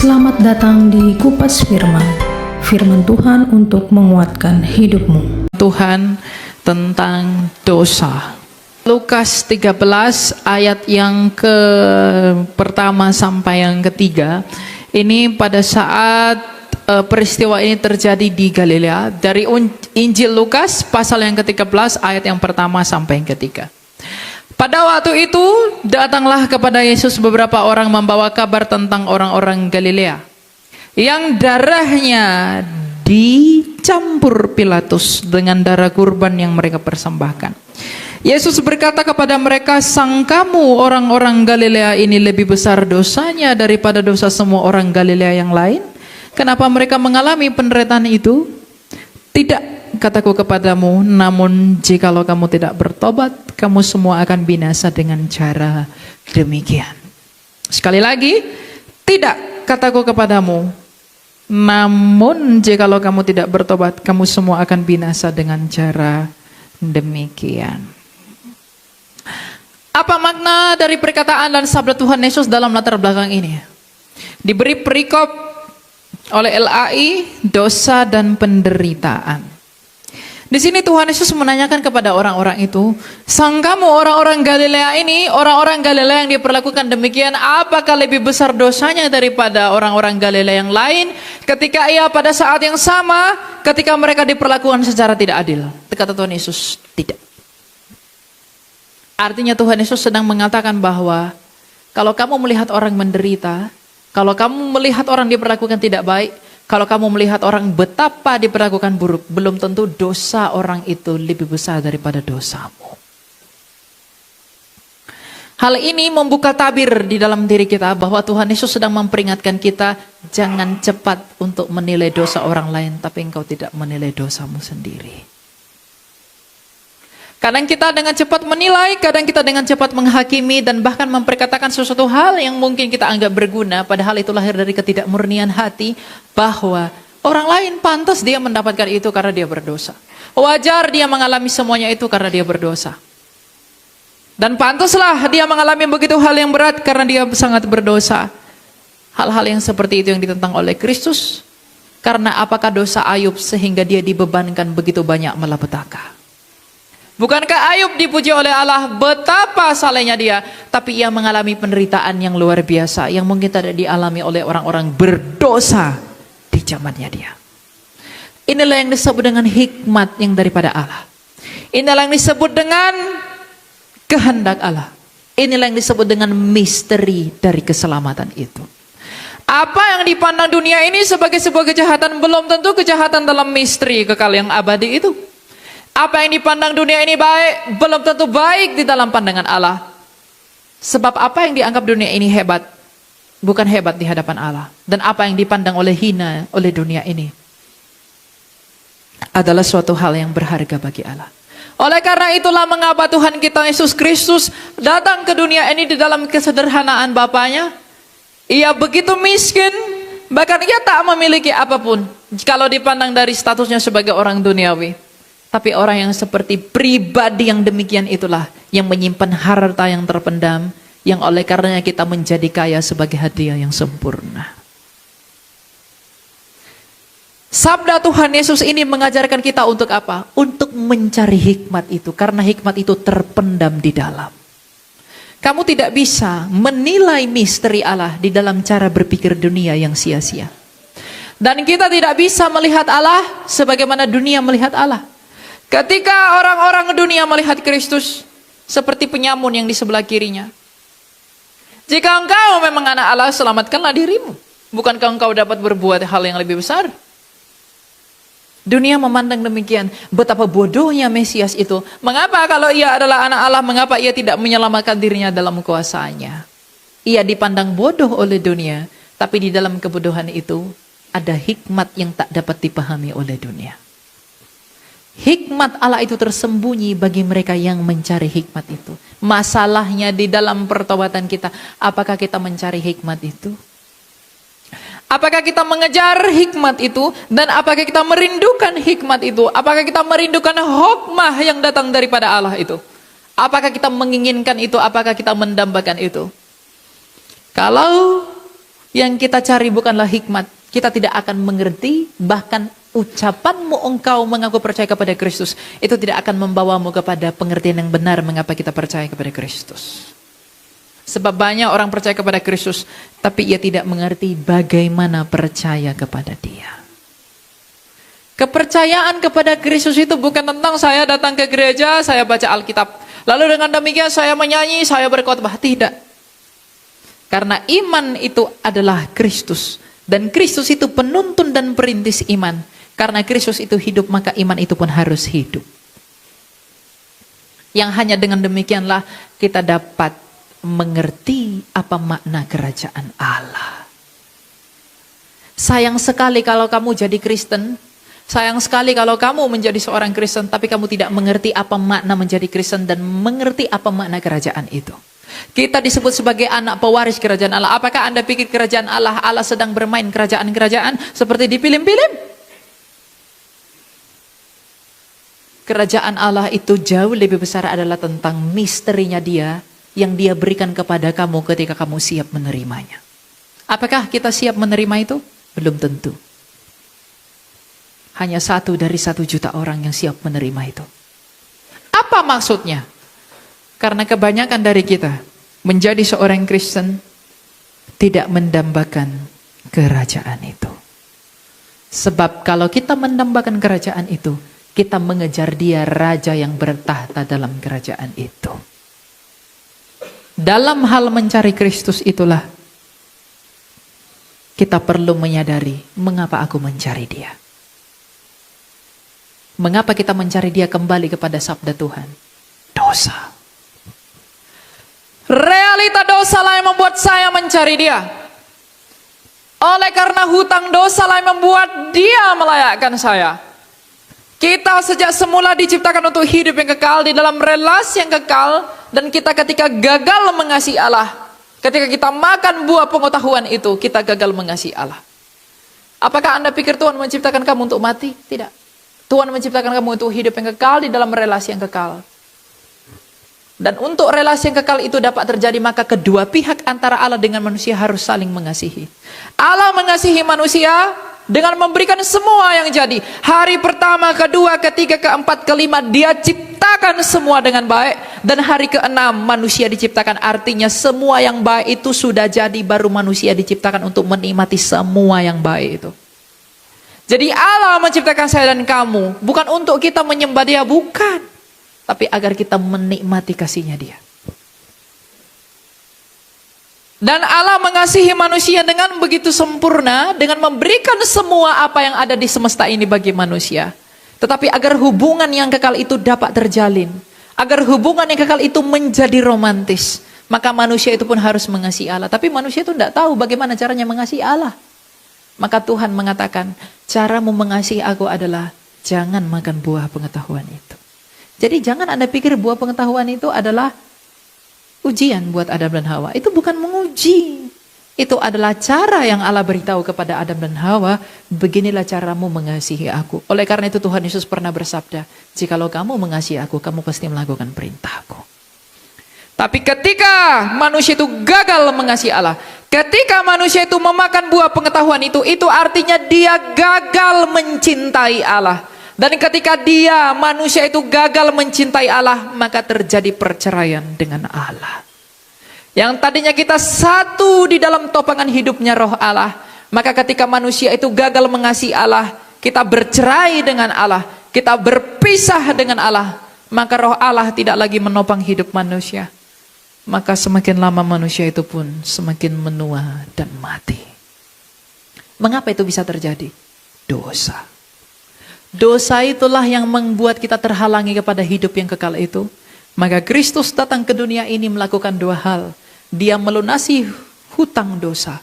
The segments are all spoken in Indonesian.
Selamat datang di Kupas Firman, firman Tuhan untuk menguatkan hidupmu. Tuhan tentang dosa. Lukas 13 ayat yang pertama sampai yang ketiga. Ini pada saat peristiwa ini terjadi di Galilea. Dari Injil Lukas pasal yang ke-13 ayat yang pertama sampai yang ketiga. Pada waktu itu datanglah kepada Yesus beberapa orang membawa kabar tentang orang-orang Galilea yang darahnya dicampur Pilatus dengan darah kurban yang mereka persembahkan. Yesus berkata kepada mereka, "Sangkamu orang-orang Galilea ini lebih besar dosanya daripada dosa semua orang Galilea yang lain? Kenapa mereka mengalami penderitaan itu? Tidak, kataku kepadamu, namun jikalau kamu tidak bertobat, kamu semua akan binasa dengan cara demikian." Sekali lagi, tidak, kataku kepadamu, namun jikalau kamu tidak bertobat, kamu semua akan binasa dengan cara demikian. Apa makna dari perkataan dan sabda Tuhan Yesus dalam latar belakang ini? Diberi perikop oleh LAI, dosa dan penderitaan. Di sini Tuhan Yesus menanyakan kepada orang-orang itu, "Sangkamu orang-orang Galilea ini, orang-orang Galilea yang diperlakukan demikian, apakah lebih besar dosanya daripada orang-orang Galilea yang lain ketika ia pada saat yang sama, ketika mereka diperlakukan secara tidak adil?" Kata Tuhan Yesus, tidak. Artinya Tuhan Yesus sedang mengatakan bahwa kalau kamu melihat orang menderita, kalau kamu melihat orang diperlakukan tidak baik, kalau kamu melihat orang betapa diperlakukan buruk, belum tentu dosa orang itu lebih besar daripada dosamu. Hal ini membuka tabir di dalam diri kita bahwa Tuhan Yesus sedang memperingatkan kita, jangan cepat untuk menilai dosa orang lain, tapi engkau tidak menilai dosamu sendiri. Kadang kita dengan cepat menilai, kadang kita dengan cepat menghakimi, dan bahkan memperkatakan sesuatu hal yang mungkin kita anggap berguna, padahal itu lahir dari ketidakmurnian hati, bahwa orang lain pantas dia mendapatkan itu karena dia berdosa. Wajar dia mengalami semuanya itu karena dia berdosa. Dan pantaslah dia mengalami begitu hal yang berat karena dia sangat berdosa. Hal-hal yang seperti itu yang ditentang oleh Kristus. Karena apakah dosa Ayub sehingga dia dibebankan begitu banyak malapetaka? Bukankah Ayub dipuji oleh Allah, betapa salehnya dia, tapi ia mengalami penderitaan yang luar biasa yang mungkin tidak dialami oleh orang-orang berdosa di zamannya dia. Inilah yang disebut dengan hikmat yang daripada Allah. Inilah yang disebut dengan kehendak Allah. Inilah yang disebut dengan misteri dari keselamatan itu. Apa yang dipandang dunia ini sebagai sebuah kejahatan, belum tentu kejahatan dalam misteri kekal yang abadi itu. Apa yang dipandang dunia ini baik, belum tentu baik di dalam pandangan Allah. Sebab apa yang dianggap dunia ini hebat, bukan hebat di hadapan Allah. Dan apa yang dipandang oleh hina oleh dunia ini adalah suatu hal yang berharga bagi Allah. Oleh karena itulah mengapa Tuhan kita Yesus Kristus datang ke dunia ini di dalam kesederhanaan Bapanya. Ia begitu miskin, bahkan ia tak memiliki apapun kalau dipandang dari statusnya sebagai orang duniawi. Tapi orang yang seperti pribadi yang demikian itulah yang menyimpan harta yang terpendam, yang oleh karenanya kita menjadi kaya sebagai hadiah yang sempurna. Sabda Tuhan Yesus ini mengajarkan kita untuk apa? Untuk mencari hikmat itu, karena hikmat itu terpendam di dalam. Kamu tidak bisa menilai misteri Allah di dalam cara berpikir dunia yang sia-sia. Dan kita tidak bisa melihat Allah sebagaimana dunia melihat Allah. Ketika orang-orang dunia melihat Kristus seperti penyamun yang di sebelah kirinya. Jika engkau memang anak Allah, selamatkanlah dirimu. Bukankah engkau dapat berbuat hal yang lebih besar? Dunia memandang demikian. Betapa bodohnya Mesias itu. Mengapa kalau ia adalah anak Allah, mengapa ia tidak menyelamatkan dirinya dalam kuasanya? Ia dipandang bodoh oleh dunia. Tapi di dalam kebodohan itu ada hikmat yang tak dapat dipahami oleh dunia. Hikmat Allah itu tersembunyi bagi mereka yang mencari hikmat itu. Masalahnya di dalam pertobatan kita, apakah kita mencari hikmat itu? Apakah kita mengejar hikmat itu? Dan apakah kita merindukan hikmat itu? Apakah kita merindukan hikmah yang datang daripada Allah itu? Apakah kita menginginkan itu? Apakah kita mendambakan itu? Kalau Yang kita cari bukanlah hikmat. Kita tidak akan mengerti, bahkan ucapanmu engkau mengaku percaya kepada Kristus, itu tidak akan membawamu kepada pengertian yang benar mengapa kita percaya kepada Kristus. Sebab banyak orang percaya kepada Kristus, tapi ia tidak mengerti bagaimana percaya kepada Dia. Kepercayaan kepada Kristus itu bukan tentang saya datang ke gereja, saya baca Alkitab, lalu dengan demikian saya menyanyi, saya berkhotbah. Tidak. Karena iman itu adalah Kristus. Dan Kristus itu penuntun dan perintis iman. Karena Kristus itu hidup, maka iman itu pun harus hidup. Yang hanya dengan demikianlah kita dapat mengerti apa makna kerajaan Allah. Sayang sekali kalau kamu jadi Kristen. Sayang sekali kalau kamu menjadi seorang Kristen, tapi kamu tidak mengerti apa makna menjadi Kristen dan mengerti apa makna kerajaan itu. Kita disebut sebagai anak pewaris kerajaan Allah. Apakah Anda pikir kerajaan Allah, Allah sedang bermain kerajaan-kerajaan seperti di film-film? Kerajaan Allah itu jauh lebih besar adalah tentang misterinya Dia yang Dia berikan kepada kamu ketika kamu siap menerimanya. Apakah kita siap menerima itu? Belum tentu. Hanya 1 dari 1 juta orang yang siap menerima itu. Apa maksudnya? Karena kebanyakan dari kita menjadi seorang Kristen tidak mendambakan kerajaan itu. Sebab kalau kita mendambakan kerajaan itu, kita mengejar Dia raja yang bertahta dalam kerajaan itu. Dalam hal mencari Kristus itulah kita perlu menyadari mengapa aku mencari Dia. Mengapa kita mencari Dia kembali kepada sabda Tuhan? Dosa. Realita dosa lah yang membuat saya mencari Dia. Oleh karena hutang dosa lah yang membuat Dia melayakkan saya. Kita sejak semula diciptakan untuk hidup yang kekal, di dalam relasi yang kekal. Dan kita ketika gagal mengasihi Allah, ketika kita makan buah pengetahuan itu, kita gagal mengasihi Allah. Apakah Anda pikir Tuhan menciptakan kamu untuk mati? Tidak. Tuhan menciptakan kamu untuk hidup yang kekal, di dalam relasi yang kekal. Dan untuk relasi yang kekal itu dapat terjadi, maka kedua pihak antara Allah dengan manusia harus saling mengasihi. Allah mengasihi manusia dengan memberikan semua yang jadi. Hari pertama, kedua, ketiga, keempat, kelima, Dia ciptakan semua dengan baik. Dan hari keenam manusia diciptakan. Artinya semua yang baik itu sudah jadi, baru manusia diciptakan untuk menikmati semua yang baik itu. Jadi Allah menciptakan saya dan kamu bukan untuk kita menyembah Dia, bukan. Tapi agar kita menikmati kasih-Nya Dia. Dan Allah mengasihi manusia dengan begitu sempurna, dengan memberikan semua apa yang ada di semesta ini bagi manusia. Tetapi agar hubungan yang kekal itu dapat terjalin, agar hubungan yang kekal itu menjadi romantis, maka manusia itu pun harus mengasihi Allah. Tapi manusia itu tidak tahu bagaimana caranya mengasihi Allah. Maka Tuhan mengatakan, caramu mengasihi aku adalah jangan makan buah pengetahuan itu. Jadi jangan Anda pikir buah pengetahuan itu adalah ujian buat Adam dan Hawa. Itu bukan menguji. Itu adalah cara yang Allah beritahu kepada Adam dan Hawa. Beginilah caramu mengasihi aku. Oleh karena itu Tuhan Yesus pernah bersabda, jikalau kamu mengasihi aku, kamu pasti melakukan perintahku. Tapi ketika manusia itu gagal mengasihi Allah, ketika manusia itu memakan buah pengetahuan itu artinya dia gagal mencintai Allah. Dan ketika manusia itu gagal mencintai Allah, maka terjadi perceraian dengan Allah. Yang tadinya kita satu di dalam topangan hidupnya roh Allah, maka ketika manusia itu gagal mengasihi Allah, kita bercerai dengan Allah, kita berpisah dengan Allah, maka roh Allah tidak lagi menopang hidup manusia. Maka semakin lama manusia itu pun semakin menua dan mati. Mengapa itu bisa terjadi? Dosa. Dosa itulah yang membuat kita terhalangi kepada hidup yang kekal itu. Maka Kristus datang ke dunia ini melakukan 2 hal. Dia melunasi hutang dosa.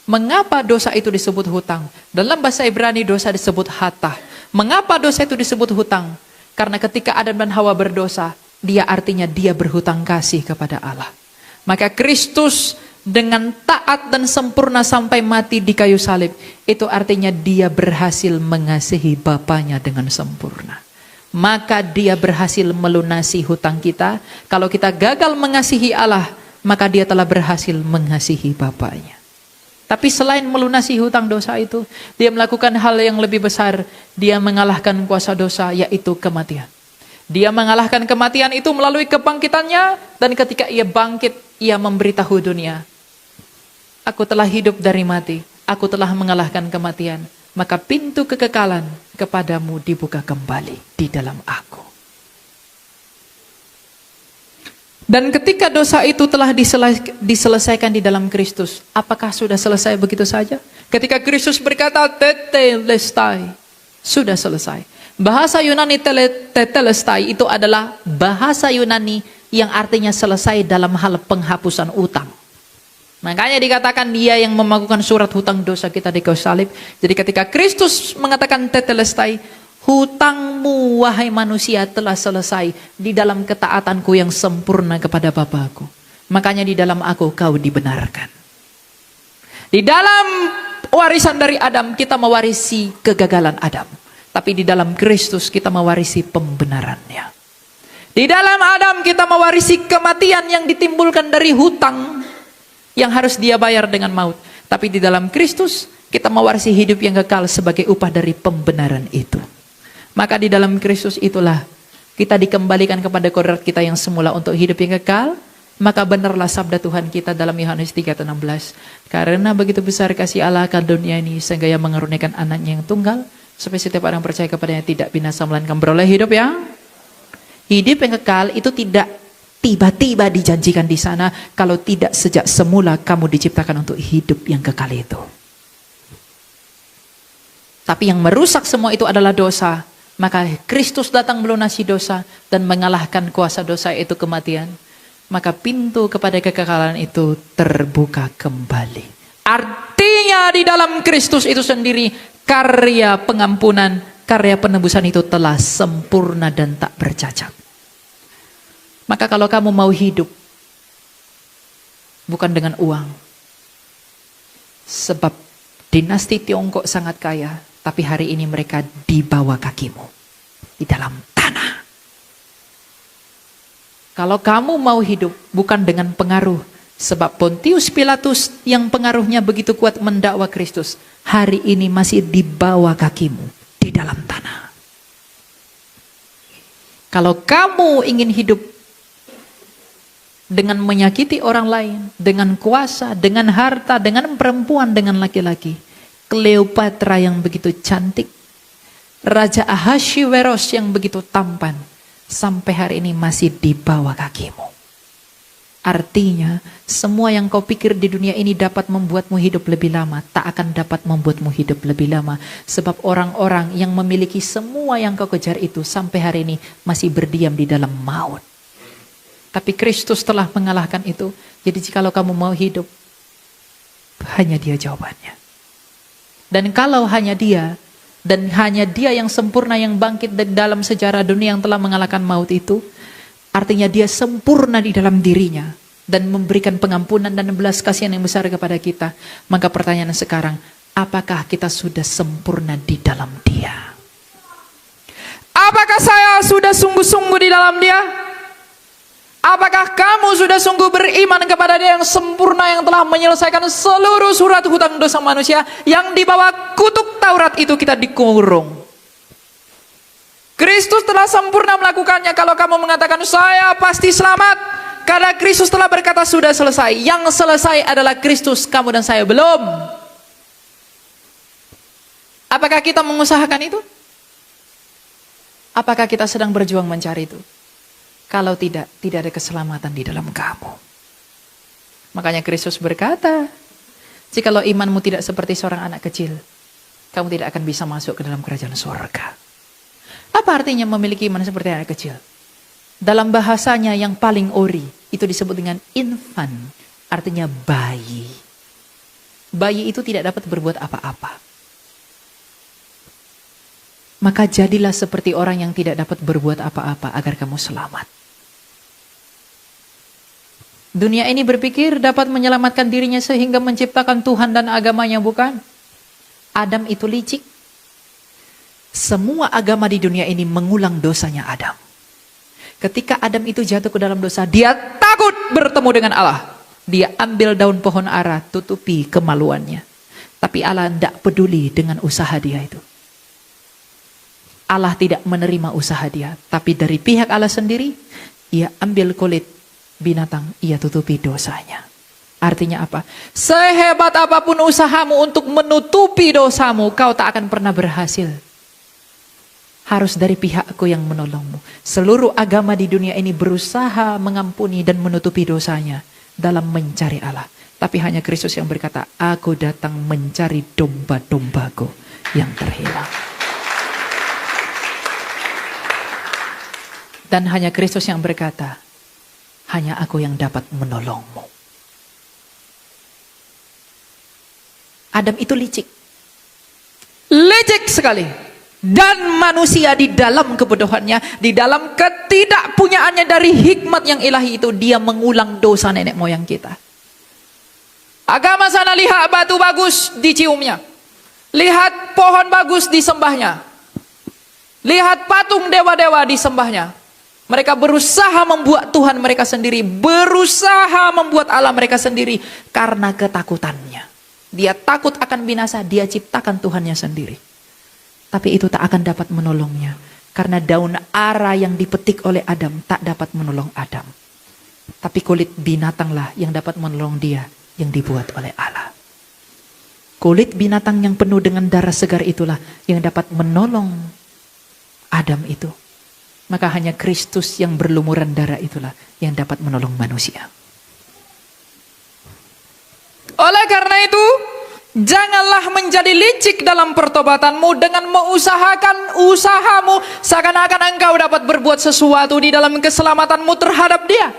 Mengapa dosa itu disebut hutang? Dalam bahasa Ibrani dosa disebut hatah. Mengapa dosa itu disebut hutang? Karena ketika Adam dan Hawa berdosa, dia artinya dia berhutang kasih kepada Allah. Maka Kristus dengan taat dan sempurna sampai mati di kayu salib, itu artinya dia berhasil mengasihi Bapanya dengan sempurna. Maka dia berhasil melunasi hutang kita. Kalau kita gagal mengasihi Allah, maka dia telah berhasil mengasihi Bapanya. Tapi selain melunasi hutang dosa itu, dia melakukan hal yang lebih besar. Dia mengalahkan kuasa dosa, yaitu kematian. Dia mengalahkan kematian itu melalui kebangkitannya, dan ketika ia bangkit, ia memberitahu dunia, aku telah hidup dari mati, aku telah mengalahkan kematian, maka pintu kekekalan kepadamu dibuka kembali di dalam aku. Dan ketika dosa itu telah diselesaikan di dalam Kristus, apakah sudah selesai begitu saja? Ketika Kristus berkata, tetelestai, sudah selesai. Bahasa Yunani tetelestai itu adalah bahasa Yunani yang artinya selesai dalam hal penghapusan utang. Makanya dikatakan dia yang memakukan surat hutang dosa kita di kayu salib. Jadi ketika Kristus mengatakan tetelestai, hutangmu wahai manusia telah selesai di dalam ketaatanku yang sempurna kepada Bapakku. Makanya di dalam aku kau dibenarkan. Di dalam warisan dari Adam kita mewarisi kegagalan Adam. Tapi di dalam Kristus kita mewarisi pembenarannya. Di dalam Adam kita mewarisi kematian yang ditimbulkan dari hutang yang harus dia bayar dengan maut. Tapi di dalam Kristus kita mewarisi hidup yang kekal sebagai upah dari pembenaran itu. Maka di dalam Kristus itulah kita dikembalikan kepada kodrat kita yang semula untuk hidup yang kekal. Maka benarlah sabda Tuhan kita dalam Yohanes 3:16. Karena begitu besar kasih Allah akan dunia ini, sehingga ia mengaruniakan anaknya yang tunggal, supaya setiap orang percaya kepadanya tidak binasa melainkan beroleh hidup yang kekal. Itu tidak tiba-tiba dijanjikan di sana, kalau tidak sejak semula kamu diciptakan untuk hidup yang kekal itu. Tapi yang merusak semua itu adalah dosa. Maka Kristus datang melunasi dosa dan mengalahkan kuasa dosa, itu kematian. Maka pintu kepada kekekalan itu terbuka kembali. Artinya di dalam Kristus itu sendiri karya pengampunan, karya penebusan itu telah sempurna dan tak bercacat. Maka kalau kamu mau hidup bukan dengan uang, sebab dinasti Tiongkok sangat kaya, tapi hari ini mereka di bawah kakimu, di dalam tanah. Kalau kamu mau hidup bukan dengan pengaruh, sebab Pontius Pilatus yang pengaruhnya begitu kuat mendakwa Kristus, hari ini masih di bawah kakimu, di dalam tanah. Kalau kamu ingin hidup dengan menyakiti orang lain, dengan kuasa, dengan harta, dengan perempuan, dengan laki-laki, Kleopatra yang begitu cantik, Raja Ahasveros yang begitu tampan, sampai hari ini masih di bawah kakimu. Artinya, semua yang kau pikir di dunia ini dapat membuatmu hidup lebih lama, tak akan dapat membuatmu hidup lebih lama. Sebab orang-orang yang memiliki semua yang kau kejar itu, sampai hari ini masih berdiam di dalam maut. Tapi Kristus telah mengalahkan itu. Jadi jikalau kamu mau hidup, hanya Dia jawabannya. Dan kalau hanya Dia, dan hanya Dia yang sempurna yang bangkit dari dalam sejarah dunia yang telah mengalahkan maut itu, artinya Dia sempurna di dalam dirinya dan memberikan pengampunan dan belas kasihan yang besar kepada kita. Maka pertanyaan sekarang, apakah kita sudah sempurna di dalam Dia? Apakah saya sudah sungguh-sungguh di dalam Dia? Apakah kamu sudah sungguh beriman kepada Dia yang sempurna, yang telah menyelesaikan seluruh surat hutang dosa manusia, yang di bawah kutuk Taurat itu kita dikurung? Kristus telah sempurna melakukannya. Kalau kamu mengatakan saya pasti selamat, karena Kristus telah berkata sudah selesai. Yang selesai adalah Kristus, kamu dan saya belum. Apakah kita mengusahakan itu? Apakah kita sedang berjuang mencari itu? Kalau tidak, tidak ada keselamatan di dalam kamu. Makanya Kristus berkata, jikalau imanmu tidak seperti seorang anak kecil, kamu tidak akan bisa masuk ke dalam kerajaan surga. Apa artinya memiliki iman seperti anak kecil? Dalam bahasanya yang paling ori, itu disebut dengan infant, artinya bayi. Bayi itu tidak dapat berbuat apa-apa. Maka jadilah seperti orang yang tidak dapat berbuat apa-apa agar kamu selamat. Dunia ini berpikir dapat menyelamatkan dirinya sehingga menciptakan Tuhan dan agamanya, bukan? Adam itu licik. Semua agama di dunia ini mengulang dosanya Adam. Ketika Adam itu jatuh ke dalam dosa, dia takut bertemu dengan Allah. Dia ambil daun pohon ara, tutupi kemaluannya. Tapi Allah tidak peduli dengan usaha dia itu. Allah tidak menerima usaha dia. Tapi dari pihak Allah sendiri, ia ambil kulit binatang, ia tutupi dosanya. Artinya apa? Sehebat apapun usahamu untuk menutupi dosamu, kau tak akan pernah berhasil. Harus dari pihakku yang menolongmu. Seluruh agama di dunia ini berusaha mengampuni dan menutupi dosanya dalam mencari Allah. Tapi hanya Kristus yang berkata, aku datang mencari domba-dombaku yang terhilang. Dan hanya Kristus yang berkata, hanya aku yang dapat menolongmu. Adam itu licik. Licik sekali. Dan manusia di dalam kebodohannya, di dalam ketidakpunyaannya dari hikmat yang ilahi itu, dia mengulang dosa nenek moyang kita. Agama sana lihat batu bagus diciumnya. Lihat pohon bagus disembahnya. Lihat patung dewa-dewa disembahnya. Mereka berusaha membuat Tuhan mereka sendiri. Berusaha membuat Allah mereka sendiri. Karena ketakutannya. Dia takut akan binasa, dia ciptakan Tuhannya sendiri. Tapi itu tak akan dapat menolongnya. Karena daun ara yang dipetik oleh Adam tak dapat menolong Adam. Tapi kulit binatanglah yang dapat menolong dia, yang dibuat oleh Allah. Kulit binatang yang penuh dengan darah segar itulah yang dapat menolong Adam itu. Maka hanya Kristus yang berlumuran darah itulah yang dapat menolong manusia. Oleh karena itu, janganlah menjadi licik dalam pertobatanmu dengan mengusahakan usahamu seakan-akan engkau dapat berbuat sesuatu di dalam keselamatanmu terhadap dia.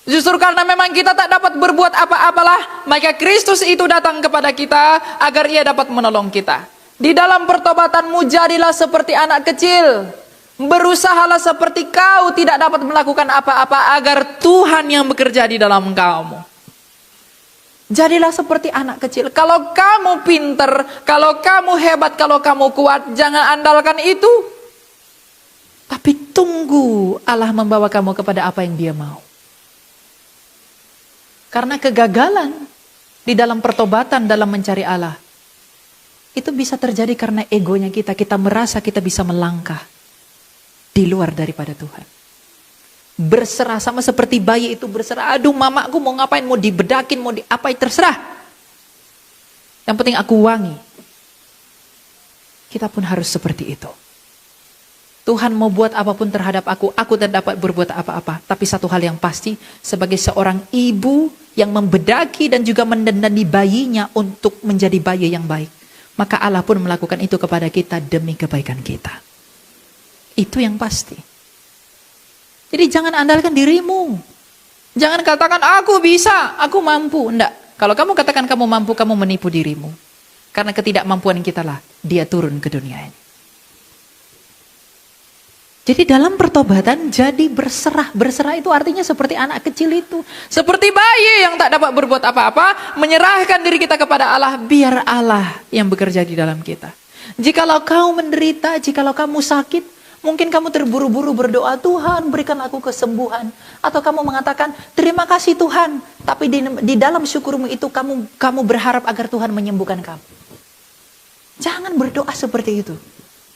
Justru karena memang kita tak dapat berbuat apa-apalah, maka Kristus itu datang kepada kita agar ia dapat menolong kita. Di dalam pertobatanmu jadilah seperti anak kecil. Berusahalah seperti kau tidak dapat melakukan apa-apa agar Tuhan yang bekerja di dalam engkaumu. Jadilah seperti anak kecil. Kalau kamu pinter, kalau kamu hebat, kalau kamu kuat, jangan andalkan itu. Tapi tunggu Allah membawa kamu kepada apa yang dia mau. Karena kegagalan di dalam pertobatan, dalam mencari Allah, itu bisa terjadi karena egonya kita. Kita merasa kita bisa melangkah di luar daripada Tuhan. Berserah, sama seperti bayi itu berserah. Aduh mamaku mau ngapain, mau dibedakin, mau diapain, terserah. Yang penting aku wangi. Kita pun harus seperti itu. Tuhan mau buat apapun terhadap aku tidak dapat berbuat apa-apa. Tapi satu hal yang pasti, sebagai seorang ibu yang membedaki dan juga mendandani bayinya untuk menjadi bayi yang baik, maka Allah pun melakukan itu kepada kita demi kebaikan kita. Itu yang pasti. Jadi jangan andalkan dirimu. Jangan katakan aku bisa, aku mampu. Enggak. Kalau kamu katakan kamu mampu, kamu menipu dirimu. Karena ketidakmampuan kita lah dia turun ke dunia ini. Jadi dalam pertobatan jadi berserah. Berserah itu artinya seperti anak kecil itu. Seperti bayi yang tak dapat berbuat apa-apa, menyerahkan diri kita kepada Allah, biar Allah yang bekerja di dalam kita. Jikalau kau menderita, jikalau kamu sakit, mungkin kamu terburu-buru berdoa, Tuhan berikan aku kesembuhan. Atau kamu mengatakan, terima kasih Tuhan. Tapi di dalam syukurmu itu kamu berharap agar Tuhan menyembuhkan kamu. Jangan berdoa seperti itu.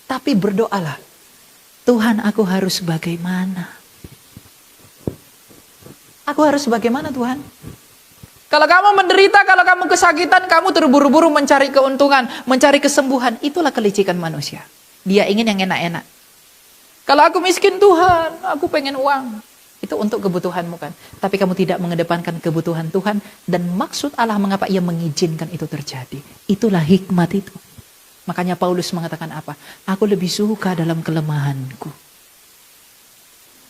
Tapi berdoalah, Tuhan aku harus bagaimana? Aku harus bagaimana Tuhan? Kalau kamu menderita, kalau kamu kesakitan, kamu terburu-buru mencari keuntungan, mencari kesembuhan. Itulah kelicikan manusia. Dia ingin yang enak-enak. Kalau aku miskin Tuhan, aku pengen uang. Itu untuk kebutuhanmu kan. Tapi kamu tidak mengedepankan kebutuhan Tuhan. Dan maksud Allah mengapa ia mengizinkan itu terjadi. Itulah hikmat itu. Makanya Paulus mengatakan apa? Aku lebih suka dalam kelemahanku.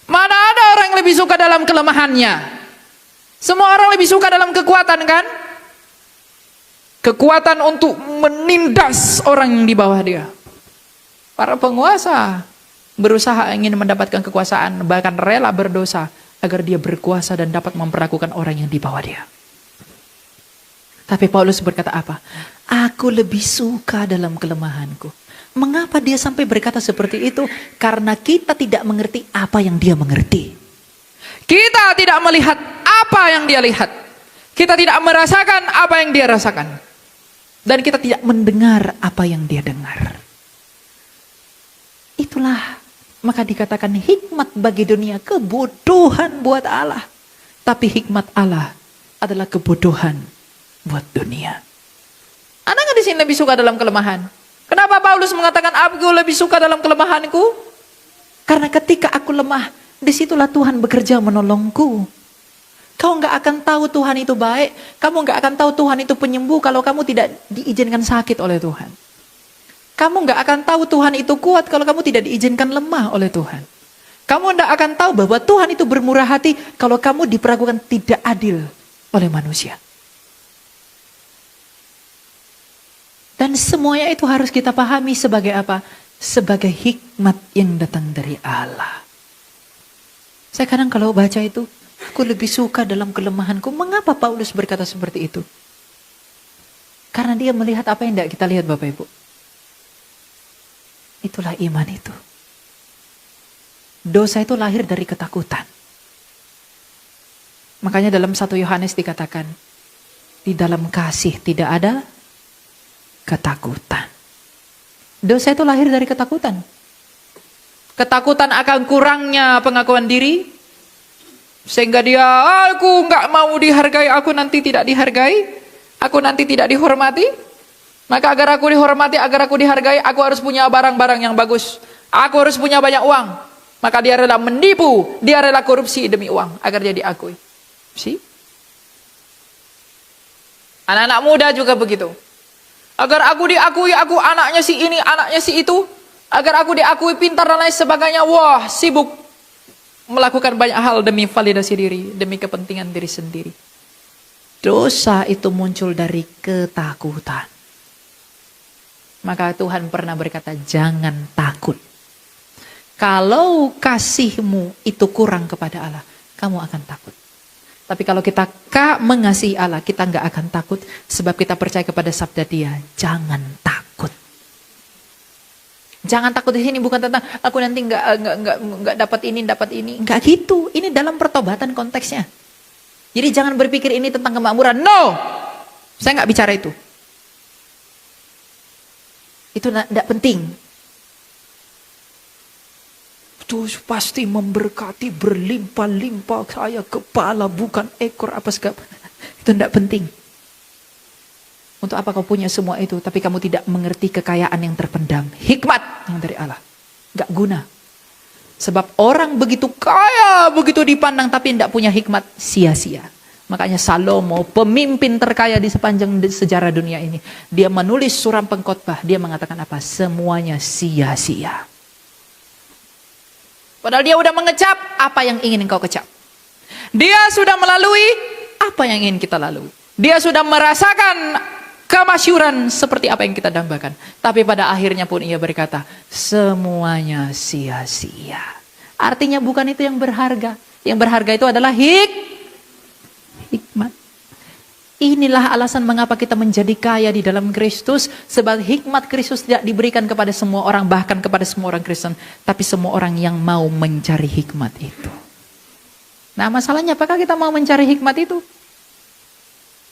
Mana ada orang yang lebih suka dalam kelemahannya? Semua orang lebih suka dalam kekuatan kan? Kekuatan untuk menindas orang yang di bawah dia. Para penguasa berusaha ingin mendapatkan kekuasaan, bahkan rela berdosa agar dia berkuasa dan dapat memperlakukan orang yang di bawah dia. Tapi Paulus berkata apa? Aku lebih suka dalam kelemahanku. Mengapa dia sampai berkata seperti itu? Karena kita tidak mengerti apa yang dia mengerti. Kita tidak melihat apa yang dia lihat. Kita tidak merasakan apa yang dia rasakan. Dan kita tidak mendengar apa yang dia dengar. Itulah, maka dikatakan hikmat bagi dunia kebodohan buat Allah. Tapi hikmat Allah adalah kebodohan buat dunia. Anda nggak di sini lebih suka dalam kelemahan? Kenapa Paulus mengatakan aku lebih suka dalam kelemahanku? Karena ketika aku lemah, disitulah Tuhan bekerja menolongku. Kau nggak akan tahu Tuhan itu baik, kamu nggak akan tahu Tuhan itu penyembuh kalau kamu tidak diizinkan sakit oleh Tuhan. Kamu nggak akan tahu Tuhan itu kuat kalau kamu tidak diizinkan lemah oleh Tuhan. Kamu nggak akan tahu bahwa Tuhan itu bermurah hati kalau kamu diperlakukan tidak adil oleh manusia. Dan semuanya itu harus kita pahami sebagai apa? Sebagai hikmat yang datang dari Allah. Saya kadang kalau baca itu, aku lebih suka dalam kelemahanku. Mengapa Paulus berkata seperti itu? Karena dia melihat apa yang tidak kita lihat, Bapak Ibu. Itulah iman itu. Dosa itu lahir dari ketakutan. Makanya dalam 1 Yohanes dikatakan, di dalam kasih tidak ada ketakutan. Dosa itu lahir dari ketakutan. Ketakutan akan kurangnya pengakuan diri. Sehingga dia, aku nggak mau dihargai, aku nanti tidak dihargai. Aku nanti tidak dihormati. Maka agar aku dihormati, agar aku dihargai, aku harus punya barang-barang yang bagus. Aku harus punya banyak uang. Maka dia rela menipu, dia rela korupsi demi uang, agar dia diakui. See? Anak-anak muda juga begitu. Agar aku diakui, aku anaknya si ini, anaknya si itu. Agar aku diakui pintar dan lain sebagainya. Wah, sibuk melakukan banyak hal demi validasi diri, demi kepentingan diri sendiri. Dosa itu muncul dari ketakutan. Maka Tuhan pernah berkata, jangan takut. Kalau kasihmu itu kurang kepada Allah, kamu akan takut. Tapi kalau kita mengasihi Allah, kita nggak akan takut. Sebab kita percaya kepada sabda dia, jangan takut. Jangan takut di sini bukan tentang aku nanti nggak dapat ini. Nggak gitu. Ini dalam pertobatan konteksnya. Jadi jangan berpikir ini tentang kemakmuran. No, saya nggak bicara itu. Itu tidak penting. Itu pasti memberkati berlimpah-limpah, saya kepala bukan ekor apa segala. Itu tidak penting. Untuk apa kau punya semua itu tapi kamu tidak mengerti kekayaan yang terpendam, hikmat yang dari Allah. Gak guna. Sebab orang begitu kaya, begitu dipandang tapi tidak punya hikmat, sia-sia. Makanya Salomo, pemimpin terkaya di sepanjang sejarah dunia ini, dia menulis surat pengkhotbah, dia mengatakan apa? Semuanya sia-sia. Padahal dia sudah mengecap apa yang ingin engkau kecap. Dia sudah melalui apa yang ingin kita lalui. Dia sudah merasakan kemasyhuran seperti apa yang kita dambakan. Tapi pada akhirnya pun ia berkata, semuanya sia-sia. Artinya bukan itu yang berharga. Yang berharga itu adalah hikmat. Inilah alasan mengapa kita menjadi kaya di dalam Kristus. Sebab hikmat Kristus tidak diberikan kepada semua orang, bahkan kepada semua orang Kristen. Tapi semua orang yang mau mencari hikmat itu. Nah masalahnya apakah kita mau mencari hikmat itu?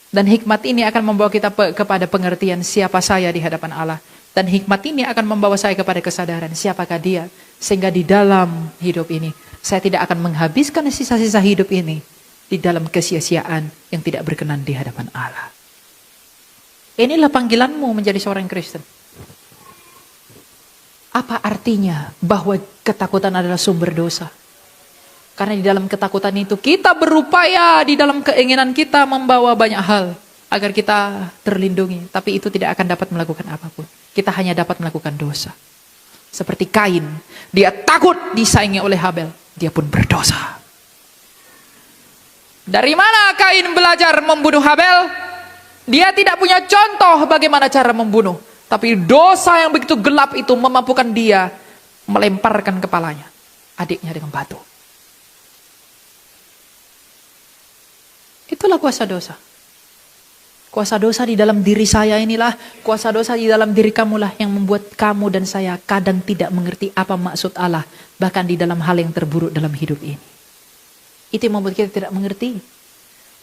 Dan hikmat ini akan membawa kita kepada pengertian siapa saya di hadapan Allah. Dan hikmat ini akan membawa saya kepada kesadaran siapakah dia. Sehingga di dalam hidup ini, saya tidak akan menghabiskan sisa-sisa hidup ini di dalam kesia-siaan yang tidak berkenan di hadapan Allah. Inilah panggilanmu menjadi seorang Kristen. Apa artinya bahwa ketakutan adalah sumber dosa? Karena di dalam ketakutan itu kita berupaya di dalam keinginan kita membawa banyak hal agar kita terlindungi. Tapi itu tidak akan dapat melakukan apapun. Kita hanya dapat melakukan dosa. Seperti Kain, dia takut disaingi oleh Habel, dia pun berdosa. Dari mana Kain belajar membunuh Habel? Dia tidak punya contoh bagaimana cara membunuh. Tapi dosa yang begitu gelap itu memampukan dia melemparkan kepalanya adiknya dengan batu. Itulah kuasa dosa. Kuasa dosa di dalam diri saya inilah, kuasa dosa di dalam diri kamulah yang membuat kamu dan saya kadang tidak mengerti apa maksud Allah. Bahkan di dalam hal yang terburuk dalam hidup ini. Itu yang membuat kita tidak mengerti.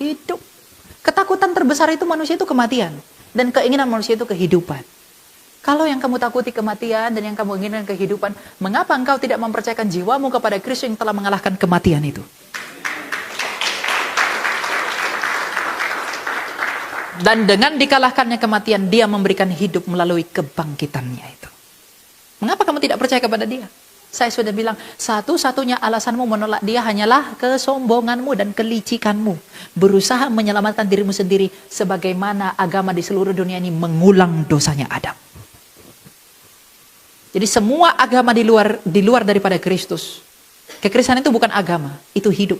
hidup. Ketakutan terbesar itu manusia itu kematian. Dan keinginan manusia itu kehidupan. Kalau yang kamu takuti kematian dan yang kamu inginkan kehidupan, mengapa engkau tidak mempercayakan jiwamu kepada Kristus yang telah mengalahkan kematian itu? Dan dengan dikalahkannya kematian, dia memberikan hidup melalui kebangkitannya itu. Mengapa kamu tidak percaya kepada dia? Saya sudah bilang, satu-satunya alasanmu menolak dia hanyalah kesombonganmu dan kelicikanmu. Berusaha menyelamatkan dirimu sendiri, sebagaimana agama di seluruh dunia ini mengulang dosanya Adam. Jadi semua agama di luar daripada Kristus. Kekristenan itu bukan agama, itu hidup.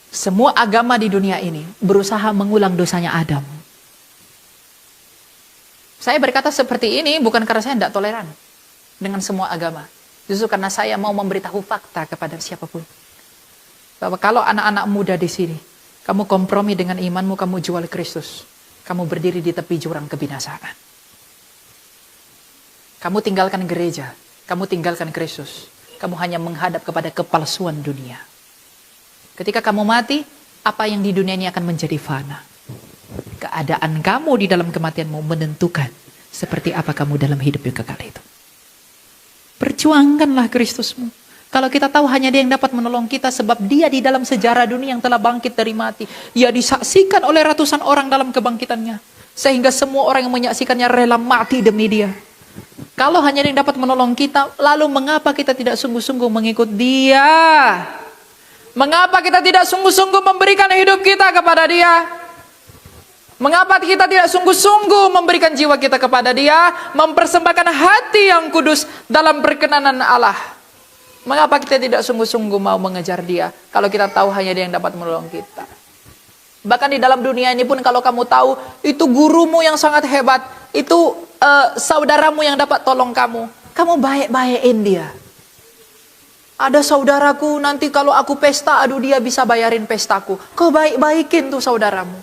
Semua agama di dunia ini berusaha mengulang dosanya Adam. Saya berkata seperti ini bukan karena saya tidak toleran dengan semua agama. Justru karena saya mau memberitahu fakta kepada siapapun. Bahwa kalau anak-anak muda di sini, kamu kompromi dengan imanmu, kamu jual Kristus. Kamu berdiri di tepi jurang kebinasaan. Kamu tinggalkan gereja, kamu tinggalkan Kristus. Kamu hanya menghadap kepada kepalsuan dunia. Ketika kamu mati, apa yang di dunia ini akan menjadi fana. Keadaan kamu di dalam kematianmu menentukan seperti apa kamu dalam hidup yang kekal itu. Perjuangkanlah Kristusmu. Kalau kita tahu hanya dia yang dapat menolong kita, sebab dia di dalam sejarah dunia yang telah bangkit dari mati. Ia disaksikan oleh ratusan orang dalam kebangkitannya. Sehingga semua orang yang menyaksikannya rela mati demi dia. Kalau hanya dia yang dapat menolong kita, lalu mengapa kita tidak sungguh-sungguh mengikut dia? Mengapa kita tidak sungguh-sungguh memberikan hidup kita kepada dia? Mengapa kita tidak sungguh-sungguh memberikan jiwa kita kepada dia? Mempersembahkan hati yang kudus dalam perkenanan Allah. Mengapa kita tidak sungguh-sungguh mau mengejar dia? Kalau kita tahu hanya dia yang dapat menolong kita. Bahkan di dalam dunia ini pun kalau kamu tahu, itu gurumu yang sangat hebat. Itu saudaramu yang dapat tolong kamu. Kamu baik-baikin dia. Ada saudaraku, nanti kalau aku pesta, aduh dia bisa bayarin pestaku. Kau baik-baikin tuh saudaramu.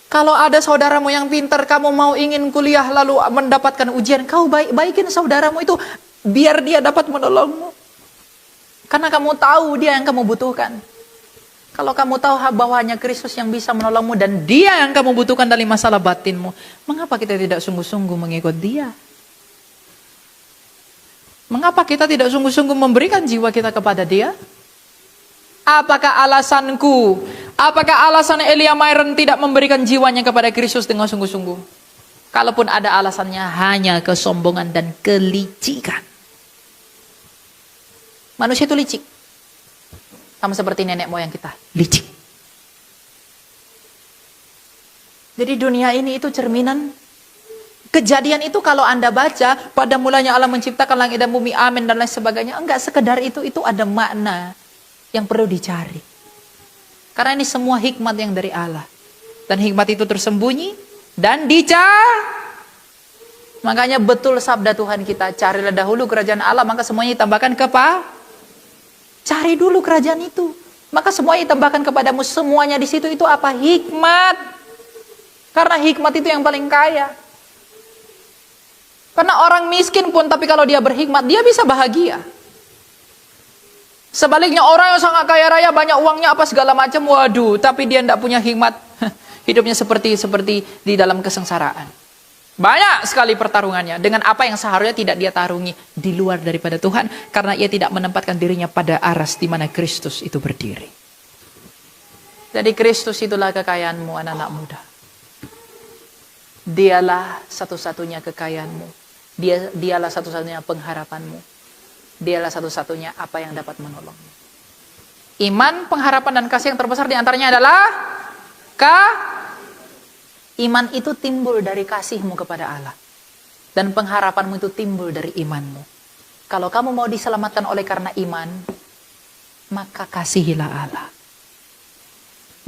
Kalau ada saudaramu yang pintar, kamu mau ingin kuliah lalu mendapatkan ujian, kau baik-baikin saudaramu itu, biar dia dapat menolongmu. Karena kamu tahu dia yang kamu butuhkan. Kalau kamu tahu bahwa hanya Kristus yang bisa menolongmu dan dia yang kamu butuhkan dari masalah batinmu, mengapa kita tidak sungguh-sungguh mengikut dia? Mengapa kita tidak sungguh-sungguh memberikan jiwa kita kepada dia? Apakah alasanku? Apakah alasan Elia Myron tidak memberikan jiwanya kepada Kristus dengan sungguh-sungguh? Kalaupun ada alasannya hanya kesombongan dan kelicikan. Manusia itu licik. Sama seperti nenek moyang kita, licik. Jadi dunia ini itu cerminan. Kejadian itu kalau Anda baca, pada mulanya Allah menciptakan langit dan bumi, amin, dan lain sebagainya. Enggak sekedar itu ada makna yang perlu dicari. Karena ini semua hikmat yang dari Allah. Dan hikmat itu tersembunyi dan makanya betul sabda Tuhan kita, carilah dahulu kerajaan Allah, maka semuanya ditambahkan cari dulu kerajaan itu. Maka semuanya ditambahkan kepadamu, semuanya di situ itu apa? Hikmat. Karena hikmat itu yang paling kaya. Karena orang miskin pun, tapi kalau dia berhikmat, dia bisa bahagia. Sebaliknya orang yang sangat kaya raya, banyak uangnya apa segala macam, waduh, tapi dia tidak punya hikmat, hidupnya seperti di dalam kesengsaraan. Banyak sekali pertarungannya dengan apa yang seharusnya tidak dia tarungi di luar daripada Tuhan, karena ia tidak menempatkan dirinya pada aras di mana Kristus itu berdiri. Jadi Kristus itulah kekayaanmu, anak-anak muda. Dialah satu-satunya kekayaanmu. Dialah satu-satunya pengharapanmu. Dialah satu-satunya apa yang dapat menolongmu. Iman, pengharapan, dan kasih yang terbesar diantaranya adalah iman itu timbul dari kasihmu kepada Allah. Dan pengharapanmu itu timbul dari imanmu. Kalau kamu mau diselamatkan oleh karena iman, maka kasihilah Allah.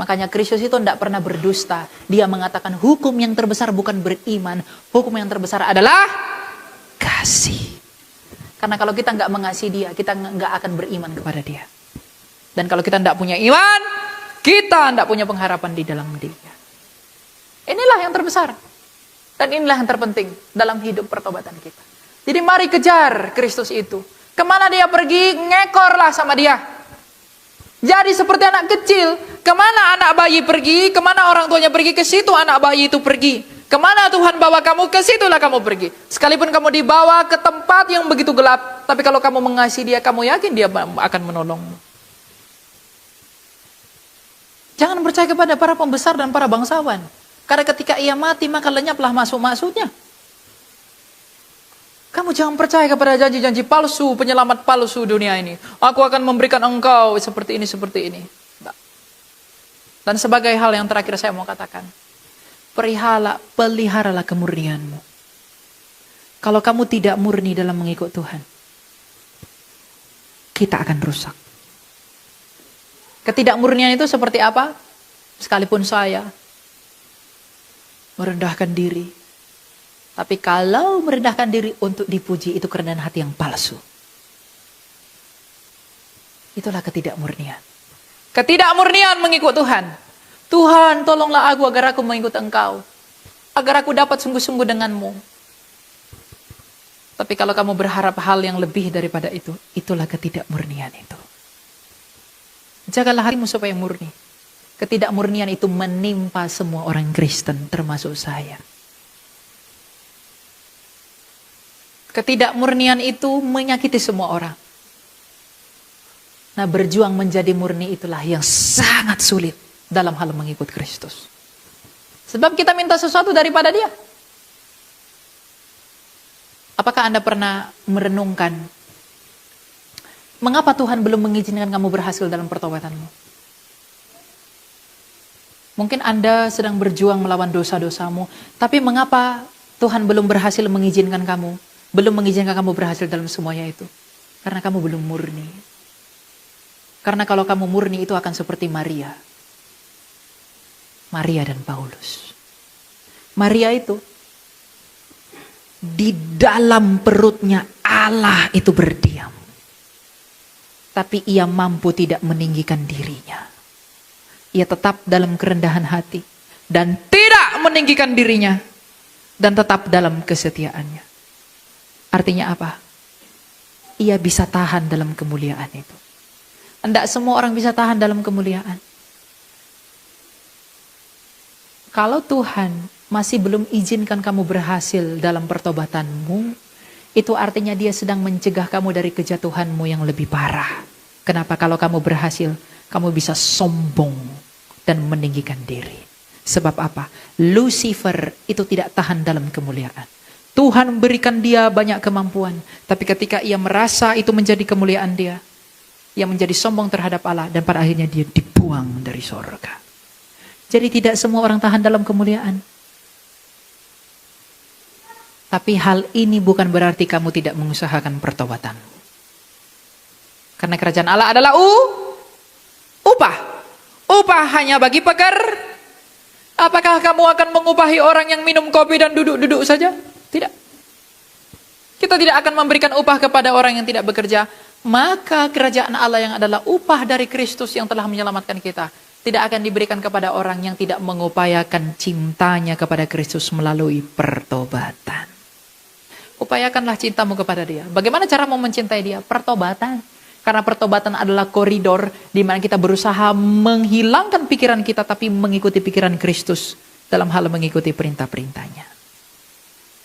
Makanya Kristus itu tidak pernah berdusta. Dia mengatakan hukum yang terbesar bukan beriman. Hukum yang terbesar adalah kasih. Karena kalau kita nggak mengasihi dia, kita nggak akan beriman kepada dia. Dan kalau kita tidak punya iman, kita tidak punya pengharapan di dalam dia. Inilah yang terbesar. Dan inilah yang terpenting dalam hidup pertobatan kita. Jadi mari kejar Kristus itu. Kemana dia pergi, ngekorlah sama dia. Jadi seperti anak kecil, kemana anak bayi pergi, kemana orang tuanya pergi, ke situ anak bayi itu pergi. Kemana Tuhan bawa kamu, ke situlah kamu pergi. Sekalipun kamu dibawa ke tempat yang begitu gelap, tapi kalau kamu mengasihi dia, kamu yakin dia akan menolongmu. Jangan percaya kepada para pembesar dan para bangsawan. Karena ketika ia mati, maka lenyaplah maksud-maksudnya. Kamu jangan percaya kepada janji-janji palsu, penyelamat palsu dunia ini. Aku akan memberikan engkau seperti ini, seperti ini. Dan sebagai hal yang terakhir saya mau katakan, peliharalah kemurnianmu. Kalau kamu tidak murni dalam mengikut Tuhan, kita akan rusak. Ketidakmurnian itu seperti apa? Sekalipun saya merendahkan diri, tapi kalau merendahkan diri untuk dipuji, itu kerendahan hati yang palsu. Itulah ketidakmurnian. Ketidakmurnian mengikut Tuhan. Tuhan, tolonglah aku agar aku mengikut Engkau. Agar aku dapat sungguh-sungguh denganmu. Tapi kalau kamu berharap hal yang lebih daripada itu, itulah ketidakmurnian itu. Jagalah hatimu supaya murni. Ketidakmurnian itu menimpa semua orang Kristen, termasuk saya. Ketidakmurnian itu menyakiti semua orang. Nah, berjuang menjadi murni itulah yang sangat sulit dalam hal mengikut Kristus. Sebab kita minta sesuatu daripada Dia. Apakah Anda pernah merenungkan mengapa Tuhan belum mengizinkan kamu berhasil dalam pertobatanmu? Mungkin Anda sedang berjuang melawan dosa-dosamu, tapi mengapa Tuhan belum berhasil mengizinkan kamu? Belum mengizinkan kamu berhasil dalam semuanya itu. Karena kamu belum murni. Karena kalau kamu murni itu akan seperti Maria. Maria dan Paulus. Maria itu di dalam perutnya Allah itu berdiam. Tapi ia mampu tidak meninggikan dirinya. Ia tetap dalam kerendahan hati. Dan tidak meninggikan dirinya. Dan tetap dalam kesetiaannya. Artinya apa? Ia bisa tahan dalam kemuliaan itu. Tidak semua orang bisa tahan dalam kemuliaan. Kalau Tuhan masih belum izinkan kamu berhasil dalam pertobatanmu, itu artinya Dia sedang mencegah kamu dari kejatuhanmu yang lebih parah. Kenapa? Kalau kamu berhasil, kamu bisa sombong dan meninggikan diri. Sebab apa? Lucifer itu tidak tahan dalam kemuliaan. Tuhan memberikan dia banyak kemampuan. Tapi ketika ia merasa itu menjadi kemuliaan dia, ia menjadi sombong terhadap Allah. Dan pada akhirnya dia dibuang dari surga. Jadi tidak semua orang tahan dalam kemuliaan. Tapi hal ini bukan berarti kamu tidak mengusahakan pertobatan. Karena kerajaan Allah adalah upah. Upah hanya bagi pekerja. Apakah kamu akan mengupahi orang yang minum kopi dan duduk-duduk saja? Tidak. Kita tidak akan memberikan upah kepada orang yang tidak bekerja. Maka kerajaan Allah yang adalah upah dari Kristus yang telah menyelamatkan kita, tidak akan diberikan kepada orang yang tidak mengupayakan cintanya kepada Kristus melalui pertobatan. Upayakanlah cintamu kepada Dia. Bagaimana caramu mencintai Dia? Pertobatan. Karena pertobatan adalah koridor di mana kita berusaha menghilangkan pikiran kita tapi mengikuti pikiran Kristus dalam hal mengikuti perintah-perintahnya.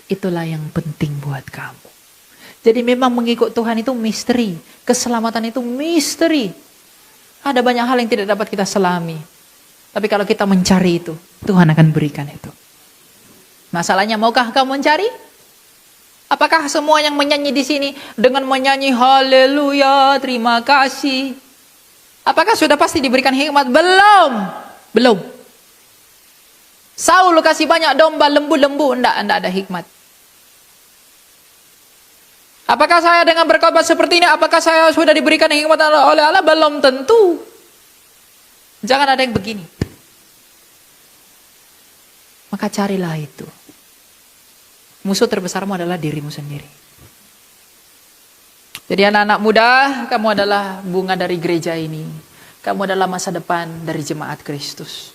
Itulah yang penting buat kamu. Jadi memang mengikut Tuhan itu misteri. Keselamatan itu misteri. Ada banyak hal yang tidak dapat kita selami. Tapi kalau kita mencari itu, Tuhan akan berikan itu. Masalahnya, maukah kamu mencari? Apakah semua yang menyanyi di sini dengan menyanyi haleluya, terima kasih? Apakah sudah pasti diberikan hikmat? Belum. Saul kasih banyak domba, lembu-lembu, enggak ada hikmat. Apakah saya dengan berkhotbah seperti ini, apakah saya sudah diberikan hikmat oleh Allah? Belum tentu. Jangan ada yang begini. Maka carilah itu. Musuh terbesarmu adalah dirimu sendiri. Jadi anak-anak muda, kamu adalah bunga dari gereja ini. Kamu adalah masa depan dari jemaat Kristus.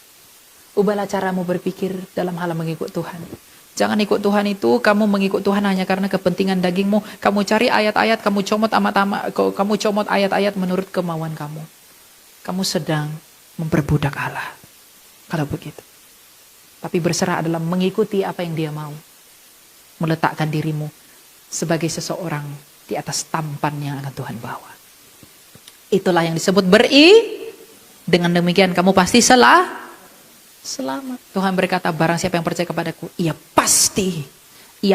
Ubahlah caramu berpikir dalam hal mengikut Tuhan. Jangan ikut Tuhan itu, kamu mengikut Tuhan hanya karena kepentingan dagingmu. Kamu cari ayat-ayat, kamu comot ayat-ayat menurut kemauan kamu. kamu sedang memperbudak Allah. Kalau begitu. Tapi berserah adalah mengikuti apa yang dia mau. Meletakkan dirimu sebagai seseorang di atas tampan yang akan Tuhan bawa. Itulah yang disebut dengan demikian kamu pasti selamat. Tuhan berkata, barang siapa yang percaya kepadaku, ia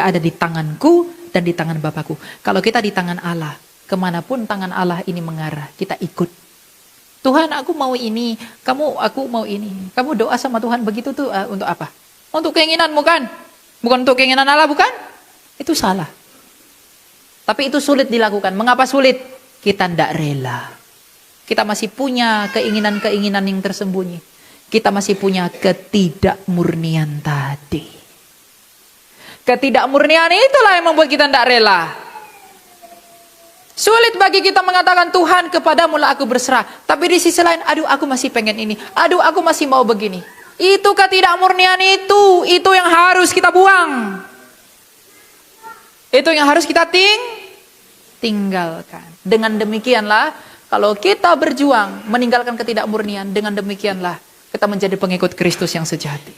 ada di tanganku dan di tangan Bapakku. Kalau kita di tangan Allah, kemanapun tangan Allah ini mengarah, kita ikut. Tuhan, aku mau ini, aku mau ini. Kamu doa sama Tuhan begitu tuh untuk apa? Untuk keinginanmu kan? Bukan untuk keinginan Allah, bukan? Itu salah. Tapi itu sulit dilakukan. Mengapa sulit? Kita tidak rela. Kita masih punya keinginan-keinginan yang tersembunyi. Kita masih punya ketidakmurnian tadi. Ketidakmurnian itulah yang membuat kita tidak rela. Sulit bagi kita mengatakan, Tuhan, kepadamu lah aku berserah. Tapi di sisi lain, aduh aku masih pengen ini. Aduh aku masih mau begini. Itu ketidakmurnian itu yang harus kita buang. Itu yang harus kita tinggalkan. Dengan demikianlah, kalau kita berjuang meninggalkan ketidakmurnian, dengan demikianlah kita menjadi pengikut Kristus yang sejati.